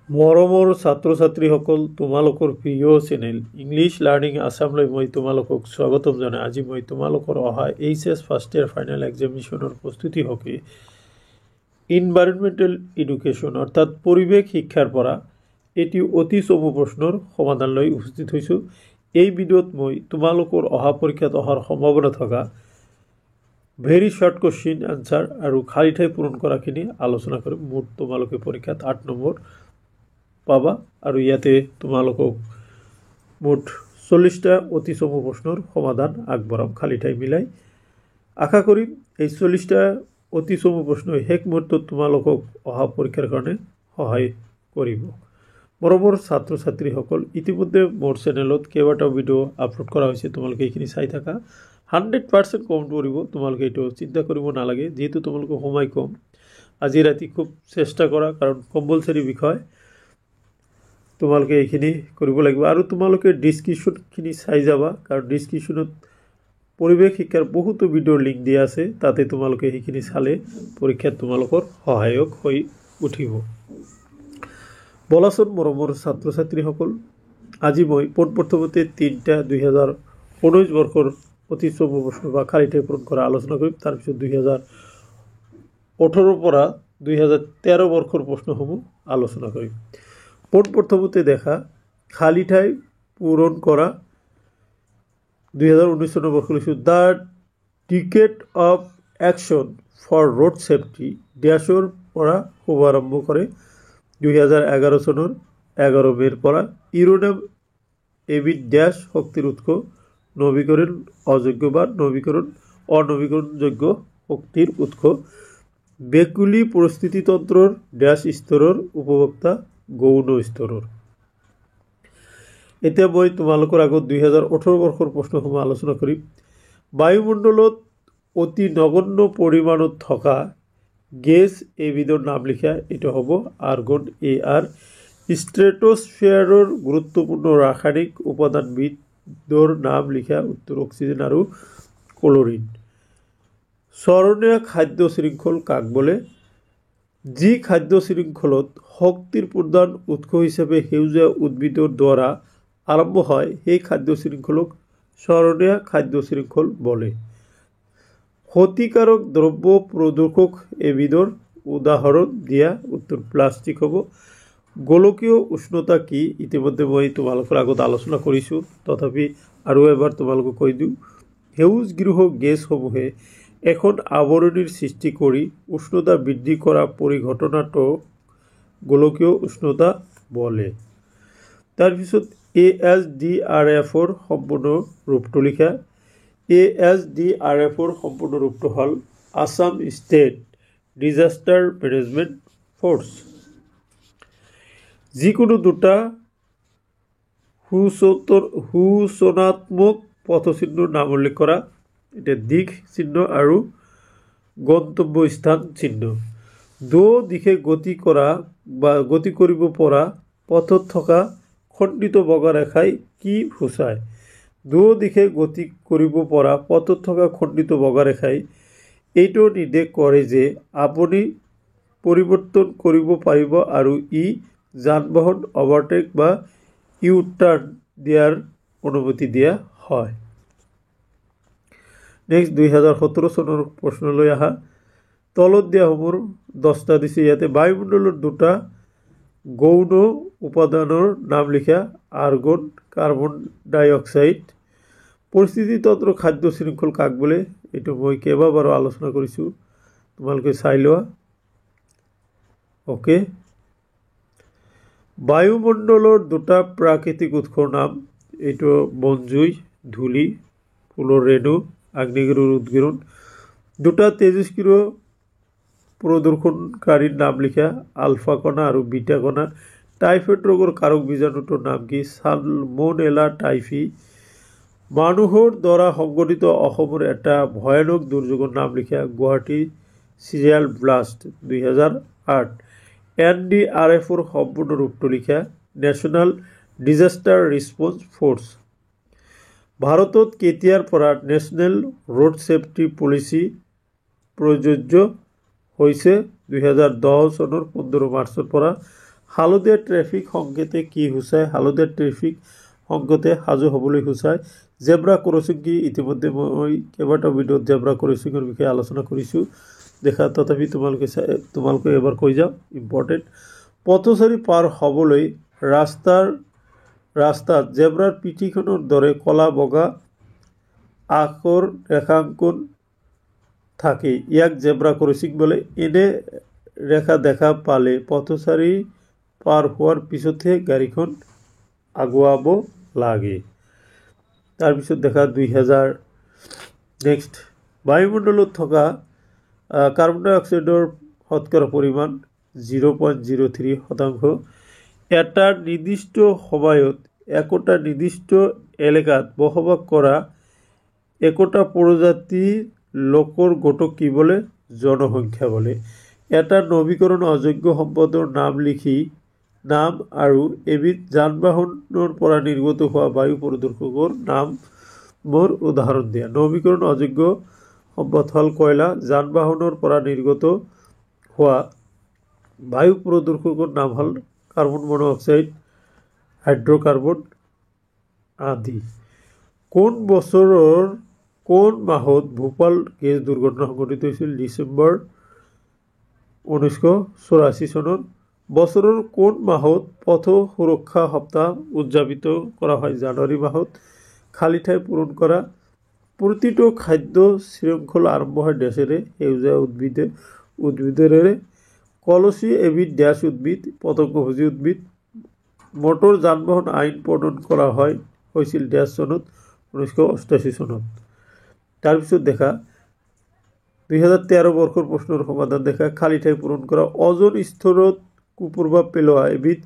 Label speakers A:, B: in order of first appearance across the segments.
A: মৰমৰ ছাত্ৰ ছাত্ৰীসকল, তোমালোকৰ প্ৰিয় চেনেল ইংলিছ লাৰ্ণিং আছামলৈ মই তোমালোকক স্বাগতম জনাই। আজি মই তোমালোকৰ অহা এইচএছ ফাৰ্ষ্ট ইয়াৰ ফাইনেল এক্সামিনেশ্যনৰ প্ৰস্তুতি হকে ইনভাইৰনমেণ্টেল এডুকেশ্যন অৰ্থাৎ পৰিৱেশ শিক্ষাৰ পৰা এটি অতি চমু প্ৰশ্নৰ সমাধান লৈ উপস্থিত হৈছোঁ। এই ভিডিঅ'ত মই তোমালোকৰ অহা পৰীক্ষাত অহাৰ সম্ভাৱনা থকা ভেৰি শৰ্ট কুৱেশ্যন আনসাৰ আৰু খালী ঠাই পূৰণ কৰাখিনি আলোচনা কৰিম। মুঠ তোমালোকে পৰীক্ষাত 8 নম্বৰ পাবা আৰু ইয়াতে তোমালোকক মুঠ 40টা অতি চমু প্ৰশ্নৰ সমাধান আগবঢ়াম খালী ঠাই মিলাই। আশা কৰিম এই 40টা অতি চমু প্ৰশ্ন শেষ মুহূৰ্তত তোমালোকক অহা পৰীক্ষাৰ কাৰণে সহায় কৰিব। মৰমৰ ছাত্ৰ ছাত্ৰীসকল, ইতিমধ্যে মোৰ চেনেলত কেইবাটাও ভিডিঅ' আপলোড কৰা হৈছে, তোমালোকে এইখিনি চাই থাকা। 100% কমেণ্ট কৰিব, তোমালোকে এইটো চিন্তা কৰিব নালাগে, যেহেতু তোমালোকৰ সময় কম। আজি ৰাতি খুব চেষ্টা কৰা, কাৰণ কম্পালচৰি বিষয় তোমালোকে এইখিনি কৰিব লাগিব। আৰু তোমালোকে ডিছক্ৰিপশ্যনখিনি চাই যাবা, কাৰণ ডিছক্ৰিপশ্যনত পৰিৱেশ শিক্ষাৰ বহুতো ভিডিঅ'ৰ লিংক দিয়া আছে, তাতে তোমালোকে সেইখিনি চালে পৰীক্ষাত তোমালোকৰ সহায়ক হৈ উঠিব। বলাচোন মৰমৰ ছাত্ৰ ছাত্ৰীসকল, আজি মই পোনপ্ৰথমতে 3টা 2019 বৰ্ষৰ অতি চমু প্ৰশ্ন বা খালী ঠাই পূৰণ কৰা আলোচনা কৰিম। তাৰপিছত 2018 পৰা 2013 বৰ্ষৰ প্ৰশ্নসমূহ আলোচনা কৰিম। পোনপ্ৰথমতে দেখা খালী ঠাই পূৰণ কৰা 2019 চনৰ বৰ্ষ লৈছোঁ। The decade of action for road safety ডেছৰ পৰা শুভাৰম্ভ কৰে 2011 চনৰ 11 মে'ৰ পৰা। ইউৰেনিয়াম এবিধ ডেছ শক্তিৰ উৎস, নৱীকৰণ অযোগ্য বা অনৱীকৰণযোগ্য শক্তিৰ উৎস। ভেকুলী পৰিস্থিতিতন্ত্ৰৰ ডেছ স্তৰৰ উপভোক্তা, গৌণ স্তৰৰ। এতিয়া মই তোমালোকৰ আগত 2018 বৰ্ষৰ প্ৰশ্নসমূহ আলোচনা কৰিম। বায়ুমণ্ডলত অতি নগণ্য পৰিমাণত থকা গেছ এবিধৰ নাম লিখা। এইটো হ'ব আৰ্গন AR। ষ্ট্ৰেটোস্ফিয়াৰৰ গুৰুত্বপূৰ্ণ ৰাসায়নিক উপাদানবিধৰ নাম লিখা। উত্তৰ অক্সিজেন আৰু ক্লৰিন। চৰণীয়া খাদ্য শৃংখল কাক বোলে? যি খাদ্য শৃংখলত শক্তিৰ প্ৰধান উৎস হিচাপে সেউজীয়া উদ্ভিদৰ দ্বাৰা আৰম্ভ হয়, সেই খাদ্য শৃংখলক চৰণীয়া খাদ্য শৃংখল বোলে। ক্ষতিকাৰক দ্ৰব্য প্ৰদূষক এবিধৰ উদাহৰণ দিয়া। উত্তৰ প্লাষ্টিক হ'ব। গোলকীয় উষ্ণতা কি? ইতিমধ্যে মই তোমালোকৰ আগত আলোচনা কৰিছোঁ, তথাপি আৰু এবাৰ তোমালোকক কৈ দিওঁ। সেউজ গৃহ গেছসমূহে এখন আৱৰণিৰ সৃষ্টি কৰি উষ্ণতা বৃদ্ধি কৰা পৰিঘটনাটোক গোলকীয় উষ্ণতা বোলে। তাৰপিছত ASDRFৰ সম্পূৰ্ণ ৰূপটো লিখা। ASDRFৰ সম্পূৰ্ণ ৰূপটো হ'ল Assam state disaster management force. যিকোনো দুটা সূচনাত্মক পথচিহ্নৰ নাম উল্লেখ কৰা। এতিয়া দিশ চিহ্ন আৰু গন্তব্য স্থান চিহ্ন। দো দিশে গতি কৰিব পৰা পথত থকা খণ্ডিত বগা ৰেখাই কি সূচায়? দো দিশে গতি কৰিব পৰা পথত থকা খণ্ডিত বগা ৰেখাই এইটো নিৰ্দেশ কৰে যে আপুনি পৰিৱৰ্তন কৰিব পাৰিব আৰু ই যান বাহন অভাৰটেক বা ইউ টাৰ্ণ দিয়াৰ অনুমতি দিয়া হয়। নেক্সট 2017 চনৰ প্ৰশ্নলৈ আহা। তলত দিয়াসমূহৰ 10টা দিছে। ইয়াতে বায়ুমণ্ডলৰ দুটা গৌণ উপাদানৰ নাম লিখা। আৰ্গন, কাৰ্বন ডাই অক্সাইড। পৰিস্থিতিতন্ত্ৰ খাদ্য শৃংখল কাক বোলে? এইটো মই কেইবাবাৰো আলোচনা কৰিছোঁ, তোমালোকে চাই লোৱা। অ'কে। বায়ুমণ্ডলৰ দুটা প্ৰাকৃতিক উৎসৰ নাম। এইটো বনজুই, ধূলি, ফুলৰ ৰেণু, আগ্নেয়গিৰিৰ উদগীৰণ। দুটা তেজস্ক্ৰিয় প্ৰদূষণকাৰীৰ নাম লিখা। আলফা কণা আৰু বিটা কণা। টাইফয়েড ৰোগৰ কাৰক বীজাণুটোৰ নাম কি? সালমনেলা টাইফি। মানুহৰ দ্বাৰা সংঘটিত অসমৰ এটা ভয়ানক দুৰ্যোগৰ নাম লিখা। Guwahati serial blast 2008। NDRFৰ সম্পূৰ্ণ ৰূপটো লিখা। National disaster response force. ভাৰতত কেতিয়াৰ পৰা নেশ্যনেল ৰোড ছেফটি পলিচি প্ৰযোজ্য হৈছে? 2010 চনৰ 15 মাৰ্চৰ পৰা। হালধীয়া ট্ৰেফিক সংকেতে কি সূচায়? হালধীয়া ট্ৰেফিক সংকেতে সাজু হ'বলৈ সূচায়। জেব্ৰা ক্ৰচিং কি? ইতিমধ্যে মই কেইবাটাও ভিডিঅ'ত জেব্ৰা ক্ৰচিঙৰ বিষয়ে আলোচনা কৰিছোঁ। দেখা তথাপি তোমালোকে এবাৰ কৈ যাওঁ, ইম্পৰ্টেণ্ট। পথচাৰী পাৰ হ'বলৈ ৰাস্তাত জেব্ৰাৰ পিঠিখনৰ দৰে কলা বগা আখৰ ৰেখাংকন থাকে, ইয়াক জেব্ৰা ক্ৰচিং বোলে। এনে ৰেখা দেখা পালে পথচাৰী পাৰ হোৱাৰ পিছতহে গাড়ীখন আগুৱাব লাগে। তাৰপিছত দেখা 2000। নেক্সট, বায়ুমণ্ডলত থকা কাৰ্বন ডাই অক্সাইডৰ শতকৰা পৰিমাণ 0.03%। এটা নিৰ্দিষ্ট সময়ত একোটা নিৰ্দিষ্ট এলেকাত বসবাস কৰা একোটা প্ৰজাতিৰ লোকৰ গোটক কি বোলে? জনসংখ্যা বোলে। এটা নৱীকৰণ অযোগ্য সম্পদৰ নাম আৰু এবিধ যান বাহনৰ পৰা নিৰ্গত হোৱা বায়ু প্ৰদূষকৰ নামৰ উদাহৰণ দিয়া। নৱীকৰণ অযোগ্য সম্পদ হ'ল কয়লা। যান বাহনৰ পৰা নিৰ্গত হোৱা বায়ু প্ৰদূষকৰ নাম হ'ল কাৰ্বন মনোক্সাইড, হাইড্ৰ'কাৰ্বন আদি। কোন বছৰৰ কোন মাহত ভোপাল গেছ দুৰ্ঘটনা সংঘটিত হৈছিল? ডিচেম্বৰ 1984 চনত। বছৰৰ কোন মাহত পথ সুৰক্ষা সপ্তাহ উদযাপিত কৰা হয়? জানুৱাৰী মাহত। খালী ঠাই পূৰণ কৰা। প্ৰতিটো খাদ্য শৃংখল আৰম্ভ হয় ডেছেৰে? সেউজীয়া উদ্ভিদেৰে। কলচি এবিধ ডেছ উদ্ভিদ? পতংগভোজী উদ্ভিদ। মটৰ যান বাহন আইন প্ৰণয়ন কৰা হৈছিল ডেছ চনত? 1988 চনত। তাৰপিছত দেখা 2013 বৰ্ষৰ প্ৰশ্নৰ সমাধান দেখা। খালী ঠাই পূৰণ কৰা। অজন স্তৰত কুপ্ৰভাৱ পেলোৱা এবিধ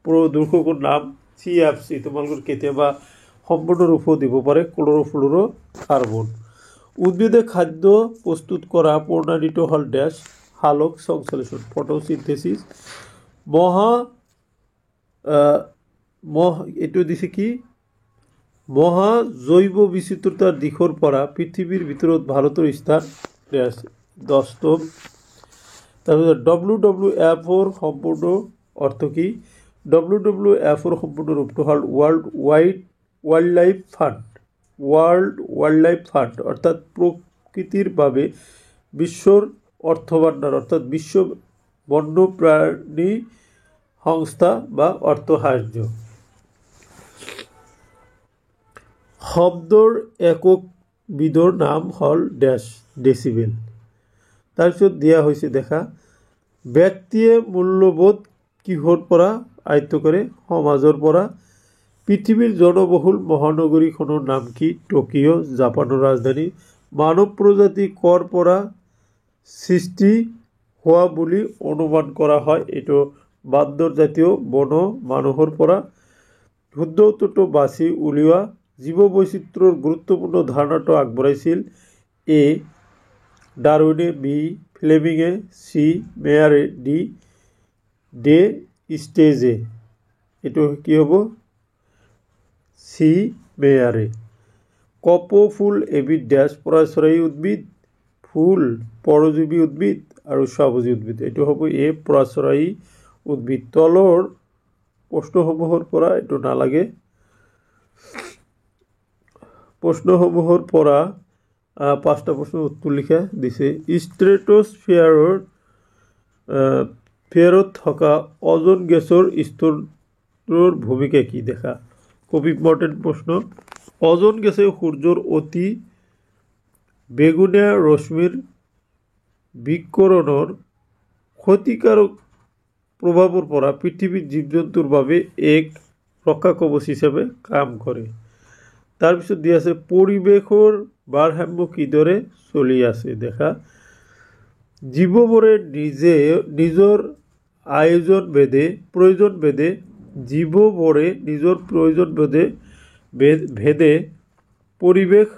A: প্ৰদূষকৰ নাম CFC। তোমালোকৰ কেতিয়াবা সম্পূৰ্ণ ৰূপো দিব পাৰে, ক্লৰ'ফ্লুৰ' কাৰ্বন। উদ্ভিদে খাদ্য প্ৰস্তুত কৰা প্ৰণালীটো হ'ল ডেছ? সালোক সংশ্লেষণ, ফটোচিনথেসিস। এইটো দিছে কি? মহা জৈৱ বিচিত্ৰতাৰ দিশৰ পৰা পৃথিৱীৰ ভিতৰত ভাৰতৰ স্থান 10ম। তাৰপিছত WWFৰ সম্পূৰ্ণ অৰ্থ কি? WWFৰ সম্পূৰ্ণ ৰূপটো হ'ল ৱৰ্ল্ড ৱাইল্ড লাইফ ফাণ্ড, অৰ্থাৎ প্ৰকৃতিৰ বাবে বিশ্বৰ অৰ্থভাণ্ডাৰ, অৰ্থাৎ বিশ্ব বন্যপ্ৰাণী সংস্থা বা অৰ্থ সাহায্য। শব্দৰ এককবিধৰ নাম হ'ল ডেচিবেল। তাৰপিছত দিয়া হৈছে দেখা, ব্যক্তিয়ে মূল্যবোধ কিহৰ পৰা আয়ত্ত কৰে? সমাজৰ পৰা। পৃথিৱীৰ জনবহুল মহানগৰীখনৰ নাম কি? টকিঅ', জাপানৰ ৰাজধানী। মানৱ প্ৰজাতি ক'ৰ পৰা সৃষ্টি হোৱা বুলি অনুমান কৰা হয়? এইটো বান্দৰ জাতীয় বন মানুহৰ পৰা। শুদ্ধ উত্তৰটো বাছি উলিওৱা। জীৱ বৈচিত্ৰ্যৰ গুৰুত্বপূৰ্ণ ধাৰণাটো আগবঢ়াইছিল? A. ডাৰউইনে, B. ফ্লেমিঙে, C. মেয়াৰে, D. ষ্টেজে। এইটো কি হ'ব? C. মেয়াৰে। কপৌফুল এবিধ ডেছ পৰাগচৰাই উদ্ভিদ? ফুল, পৰজীৱী উদ্ভিদ আৰু স্বভোজী উদ্ভিদ। এইটো হ'ব A. পৰাগচৰাই উদ্ভিদ। তলৰ প্ৰশ্নসমূহৰ পৰা এইটো নালাগে। প্ৰশ্নসমূহৰ পৰা 5টা প্ৰশ্নৰ উত্তৰ লিখা দিছে। ষ্ট্ৰেটোস্ফিয়াৰত থকা অজন গেছৰ স্তৰৰ ভূমিকা কি? দেখা। খুব ইম্পৰ্টেণ্ট প্ৰশ্ন। অজন গেছে সূৰ্যৰ অতি বেগুনীয়া ৰশ্মিৰ বিকিৰণৰ ক্ষতিকাৰক প্ৰভাৱৰ পৰা পৃথিৱীৰ জীৱ জন্তুৰ বাবে এক ৰক্ষা কৱচ হিচাপে কাম কৰে। তাৰপিছত দিয়া আছে পৰিৱেশৰ ভাৰসাম্য কিদৰে চলি আছে? দেখা। জীৱবোৰে নিজৰ প্ৰয়োজন ভেদে পৰিৱেশ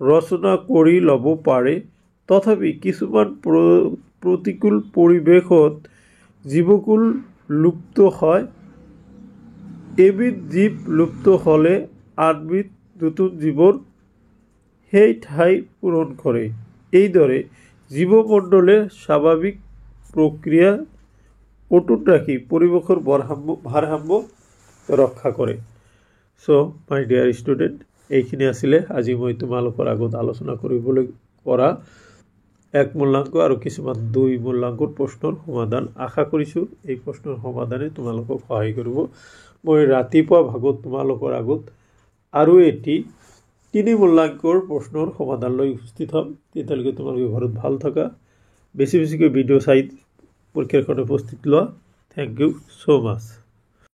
A: ৰচনা কৰি ল'ব পাৰে। তথাপি কিছুমান প্ৰতিকূল পৰিৱেশত জীৱকুল লুপ্ত হয়। এবিধ জীৱ লুপ্ত হ'লে আনবিধ নতুন জীৱৰ সেই ঠাই পূৰণ কৰে। এইদৰে জীৱমণ্ডলে স্বাভাৱিক প্ৰক্ৰিয়া অটুট ৰাখি পৰিৱেশৰ ভাৰসাম্য ৰক্ষা কৰে। সো মাই ডিয়াৰ ষ্টুডেণ্ট, এইখিনি আছিলে আজি মই তোমালোকৰ আগত আলোচনা কৰিবলৈ কৰা 1 মূল্যাংক আৰু কিছুমান 2 মূল্যাংকৰ প্ৰশ্নৰ সমাধান। আশা কৰিছোঁ এই প্ৰশ্নৰ সমাধানে তোমালোকক সহায় কৰিব। মই ৰাতিপুৱা ভাগত তোমালোকৰ আগত আৰু এটি 3 মূল্যাংকৰ প্ৰশ্নৰ সমাধান লৈ উপস্থিত হ'ম। তেতিয়ালৈকে তোমালোকে ঘৰত ভাল থাকা, বেছি বেছিকৈ ভিডিঅ' চাই পৰীক্ষাৰ কাৰণে প্ৰস্তুতি লোৱা। Thank you so' much.